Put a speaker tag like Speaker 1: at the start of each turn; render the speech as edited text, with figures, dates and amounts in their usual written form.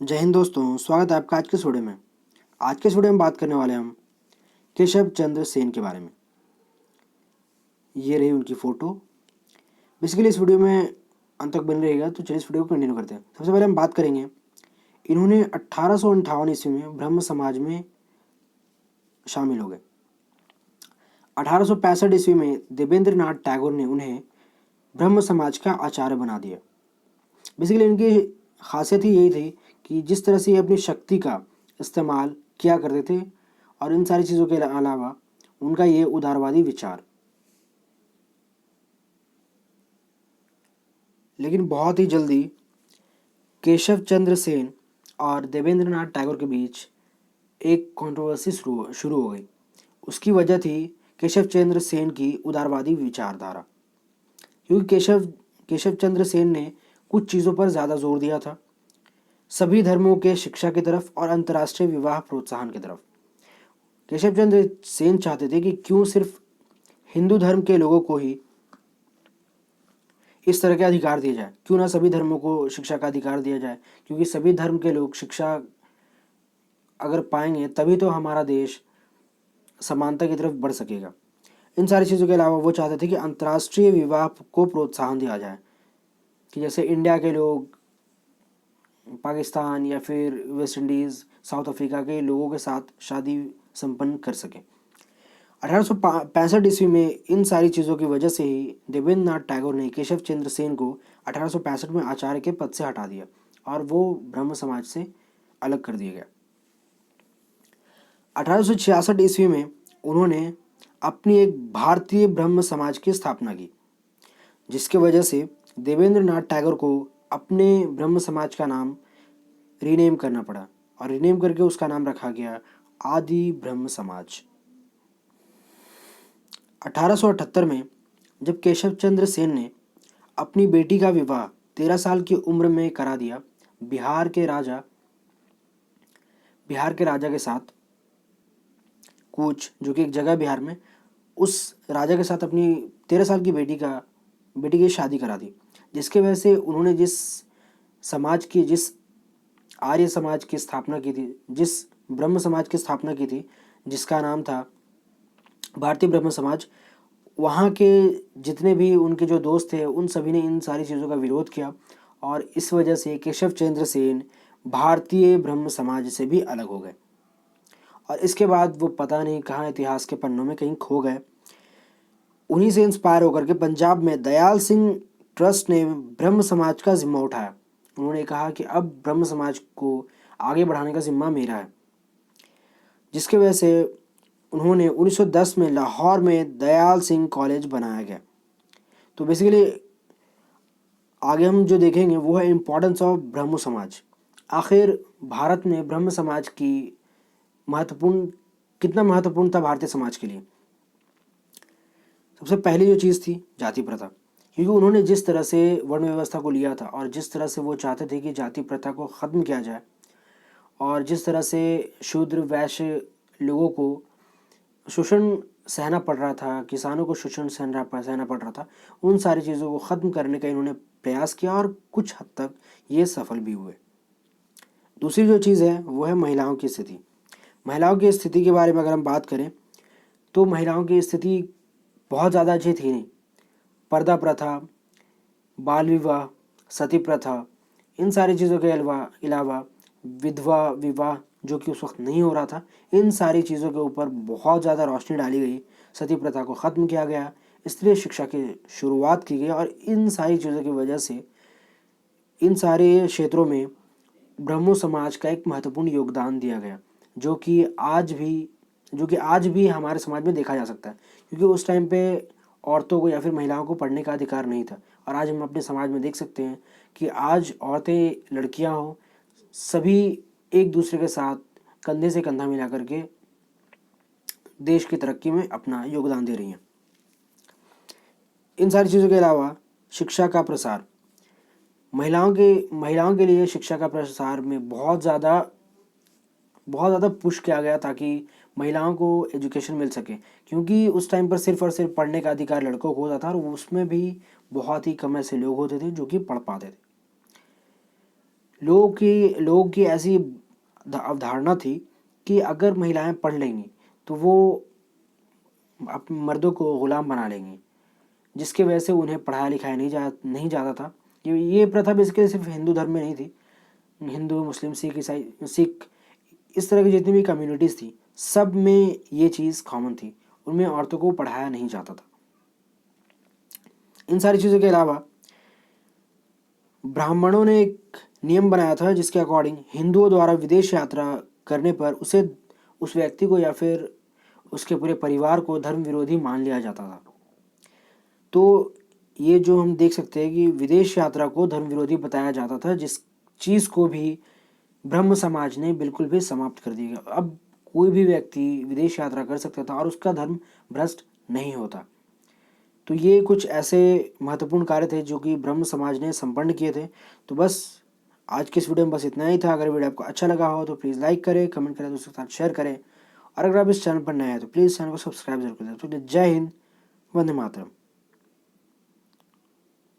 Speaker 1: जय हिंद दोस्तों, स्वागत है आपका आज के इस वीडियो में। आज के इस वीडियो में बात करने वाले हम केशव चंद्र सेन के बारे में। ये रही उनकी फ़ोटो। बेसिकली इस वीडियो में अंत तक बन रहेगा, तो चलिए इस वीडियो को कंटिन्यू करते हैं। सबसे पहले हम बात करेंगे, इन्होंने 1858 ईस्वी में ब्रह्म समाज में शामिल हो गए। 1865 ईस्वी में देवेंद्र नाथ टैगोर ने उन्हें ब्रह्म समाज का आचार्य बना दिया। बेसिकली इनकी खासियत ही यही थी कि जिस तरह से ये अपनी शक्ति का इस्तेमाल किया करते थे, और इन सारी चीज़ों के अलावा उनका ये उदारवादी विचार। लेकिन बहुत ही जल्दी केशव चंद्र सेन और देवेंद्र नाथ टैगोर के बीच एक कंट्रोवर्सी शुरू हो गई। उसकी वजह थी केशव चंद्र सेन की उदारवादी विचारधारा। क्योंकि केशव चंद्र सेन ने कुछ चीज़ों पर ज़्यादा जोर दिया था, सभी धर्मों के शिक्षा की तरफ और अंतर्राष्ट्रीय विवाह प्रोत्साहन की तरफ। केशव चंद्र सेन चाहते थे कि क्यों सिर्फ हिंदू धर्म के लोगों को ही इस तरह के अधिकार दिए जाए, क्यों ना सभी धर्मों को शिक्षा का अधिकार दिया जाए, क्योंकि सभी धर्म के लोग शिक्षा अगर पाएंगे तभी तो हमारा देश समानता की तरफ बढ़ सकेगा। इन सारी चीज़ों के अलावा वो चाहते थे कि अंतर्राष्ट्रीय विवाह को प्रोत्साहन दिया जाए, कि जैसे इंडिया के लोग पाकिस्तान या फिर वेस्ट इंडीज़, साउथ अफ्रीका के लोगों के साथ शादी संपन्न कर सकें। 1865 ईस्वी में इन सारी चीज़ों की वजह से ही देवेंद्र नाथ टैगोर ने केशव चंद्र सेन को 1865 में आचार्य के पद से हटा दिया और वो ब्रह्म समाज से अलग कर दिया गया। 1866 ईस्वी में उन्होंने अपनी एक भारतीय ब्रह्म समाज की स्थापना की, जिसके वजह से देवेंद्र नाथ टैगोर को अपने ब्रह्म समाज का नाम रीनेम करना पड़ा, और रीनेम करके उसका नाम रखा गया आदि ब्रह्म समाज। 1878 में जब केशव चंद्र सेन ने अपनी बेटी का विवाह 13 साल की उम्र में करा दिया बिहार के राजा के साथ, कूच जो कि एक जगह बिहार में, उस राजा के साथ अपनी 13 साल की बेटी की शादी करा दी, जिसके वजह से उन्होंने जिस आर्य समाज की स्थापना की थी, जिस ब्रह्म समाज की स्थापना की थी, जिसका नाम था भारतीय ब्रह्म समाज, वहाँ के जितने भी उनके जो दोस्त थे उन सभी ने इन सारी चीज़ों का विरोध किया, और इस वजह से केशव चंद्र सेन भारतीय ब्रह्म समाज से भी अलग हो गए, और इसके बाद वो पता नहीं कहाँ इतिहास के पन्नों में कहीं खो गए। उन्हीं से इंस्पायर होकर के पंजाब में दयाल सिंह ट्रस्ट ने ब्रह्म समाज का जिम्मा उठाया। उन्होंने कहा कि अब ब्रह्म समाज को आगे बढ़ाने का जिम्मा मेरा है, जिसके वजह से उन्होंने 1910 में लाहौर में दयाल सिंह कॉलेज बनाया गया। तो बेसिकली आगे हम जो देखेंगे वो है इम्पोर्टेंस ऑफ ब्रह्म समाज। आखिर भारत में ब्रह्म समाज की कितना महत्वपूर्ण था भारतीय समाज के लिए। सबसे पहली जो चीज़ थी जाति प्रथा, क्योंकि उन्होंने जिस तरह से वर्ण व्यवस्था को लिया था और जिस तरह से वो चाहते थे कि जाति प्रथा को ख़त्म किया जाए, और जिस तरह से शूद्र वैश्य लोगों को शोषण सहना पड़ रहा था, किसानों को शोषण सहना पड़ रहा था, उन सारी चीज़ों को ख़त्म करने का इन्होंने प्रयास किया और कुछ हद तक ये सफल भी हुए। दूसरी जो चीज़ है वो है महिलाओं की स्थिति। महिलाओं की स्थिति के बारे में अगर हम बात करें तो महिलाओं की स्थिति बहुत ज़्यादा अच्छी थी नहीं। पर्दा प्रथा, बाल विवाह, सती प्रथा, इन सारी चीज़ों के अलावा विधवा विवाह जो कि उस वक्त नहीं हो रहा था, इन सारी चीज़ों के ऊपर बहुत ज़्यादा रोशनी डाली गई। सती प्रथा को ख़त्म किया गया, स्त्री शिक्षा की शुरुआत की गई, और इन सारी चीज़ों की वजह से इन सारे क्षेत्रों में ब्रह्मो समाज का एक महत्वपूर्ण योगदान दिया गया, जो कि आज भी हमारे समाज में देखा जा सकता है। क्योंकि उस टाइम पे औरतों को या फिर महिलाओं को पढ़ने का अधिकार नहीं था, और आज हम अपने समाज में देख सकते हैं कि आज औरतें, लड़कियां हो, सभी एक दूसरे के साथ कंधे से कंधा मिला करके देश की तरक्की में अपना योगदान दे रही हैं। इन सारी चीज़ों के अलावा शिक्षा का प्रसार, महिलाओं के लिए शिक्षा का प्रसार में बहुत ज़्यादा पुश किया गया ताकि महिलाओं को एजुकेशन मिल सके। क्योंकि उस टाइम पर सिर्फ और सिर्फ पढ़ने का अधिकार लड़कों को होता था, और उसमें भी बहुत ही कम ऐसे लोग होते थे जो कि पढ़ पाते थे। लोगों की ऐसी अवधारणा थी कि अगर महिलाएं पढ़ लेंगी तो वो अपने मर्दों को गुलाम बना लेंगी, जिसकी वजह से उन्हें पढ़ाया लिखाया नहीं जाता था। ये प्रथा बेसिकली सिर्फ हिंदू धर्म में नहीं थी, हिंदू, मुस्लिम, सिख, ईसाई, सिख, इस तरह की जितनी भी कम्युनिटीज़ थी, सब में ये चीज़ कॉमन थी, उनमें औरतों को पढ़ाया नहीं जाता था। इन सारी चीज़ों के अलावा ब्राह्मणों ने एक नियम बनाया था जिसके अकॉर्डिंग हिंदुओं द्वारा विदेश यात्रा करने पर उस व्यक्ति को या फिर उसके पूरे परिवार को धर्म विरोधी मान लिया जाता था। तो ये जो हम देख सकते हैं कि विदेश यात्रा को धर्म विरोधी बताया जाता था, जिस चीज़ को भी ब्रह्म समाज ने बिल्कुल भी समाप्त कर दिया। अब कोई भी व्यक्ति विदेश यात्रा कर सकता था और उसका धर्म भ्रष्ट नहीं होता। तो ये कुछ ऐसे महत्वपूर्ण कार्य थे जो कि ब्रह्म समाज ने संपन्न किए थे। तो बस आज के इस वीडियो में बस इतना ही था। अगर वीडियो आपको अच्छा लगा हो तो प्लीज़ लाइक करें, कमेंट करें, दोस्तों के साथ शेयर करें, और अगर आप इस चैनल पर नए हैं तो प्लीज़ चैनल को सब्सक्राइब जरूर करें। तो जय हिंद, वंदे मातरम।